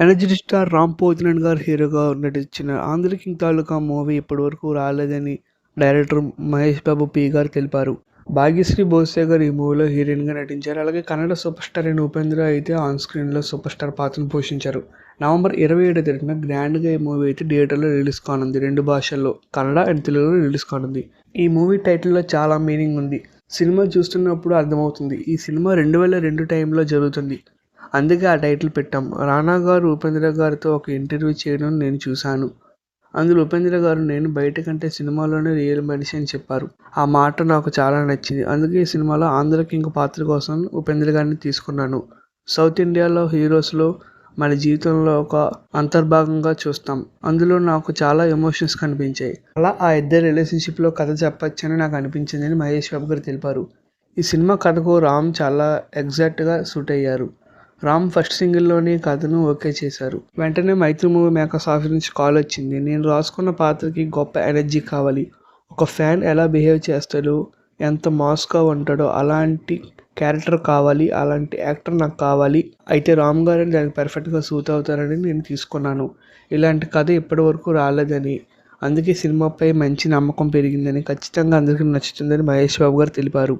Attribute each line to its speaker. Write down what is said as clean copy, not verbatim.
Speaker 1: Energy star Ram Pothineni గారు హీరోగా నటించిన 'ఆంధ్ర కింగ్' తాలూకా మూవీ ఇప్పటివరకు రాలేదని డైరెక్టర్ మహేష్ బాబు పి గారు తెలిపారు. భాగ్యశ్రీ బోసే గారు ఈ మూవీలో హీరోయిన్గా నటించారు. అలాగే కన్నడ సూపర్ స్టార్ అయిన ఉపేంద్ర అయితే ఆన్ స్క్రీన్లో సూపర్ స్టార్ పాత్రను పోషించారు. నవంబర్ 27వ తేదీన గ్రాండ్గా ఈ మూవీ అయితే థియేటర్లో రిలీజ్ కానుంది. 2 భాషల్లో కన్నడ అండ్ తెలుగులో రిలీజ్ కానుంది. ఈ మూవీ టైటిల్లో చాలా మీనింగ్ ఉంది. సినిమా చూస్తున్నప్పుడు అర్థమవుతుంది. ఈ సినిమా 2002 టైంలో జరుగుతుంది. అందుకే ఆ టైటిల్ పెట్టాం. రానా గారు ఉపేంద్ర గారితో ఒక ఇంటర్వ్యూ చేయడం నేను చూశాను. అందులో ఉపేంద్ర గారు నేను బయట కంటే సినిమాలోనే రియల్ మనిషి అని చెప్పారు. ఆ మాట నాకు చాలా నచ్చింది. అందుకే ఈ సినిమాలో ఆంధ్ర కింగ్ పాత్ర కోసం ఉపేంద్ర గారిని తీసుకున్నాను. సౌత్ ఇండియాలో హీరోస్లో మన జీవితంలో ఒక అంతర్భాగంగా చూస్తాం. అందులో నాకు చాలా ఎమోషన్స్ కనిపించాయి. అలా ఆ ఇద్దరు రిలేషన్షిప్లో కథ చెప్పొచ్చని నాకు అనిపించిందని మహేష్ బాబు గారు తెలిపారు. ఈ సినిమా కథకు రామ్ చాలా ఎగ్జాక్ట్గా సూట్ అయ్యారు. రామ్ ఫస్ట్ సింగిల్లోని కథను ఓకే చేశారు. వెంటనే మైత్రి మూవీ మేకర్స్ ఆఫీస్ నుంచి కాల్ వచ్చింది. నేను రాసుకున్న పాత్రకి గొప్ప ఎనర్జీ కావాలి. ఒక ఫ్యాన్ ఎలా బిహేవ్ చేస్తాడో, ఎంత మాస్గా ఉంటాడో అలాంటి క్యారెక్టర్ కావాలి. అలాంటి యాక్టర్ నాకు కావాలి. అయితే రామ్ గారు దానికి పర్ఫెక్ట్గా సూట్ అవుతారని నేను తీసుకున్నాను. ఇలాంటి కథ ఇప్పటి వరకు రాలేదని, అందుకే సినిమాపై మంచి నమ్మకం పెరిగిందని, ఖచ్చితంగా అందరికీ నచ్చుతుందని మహేష్ బాబు గారు తెలిపారు.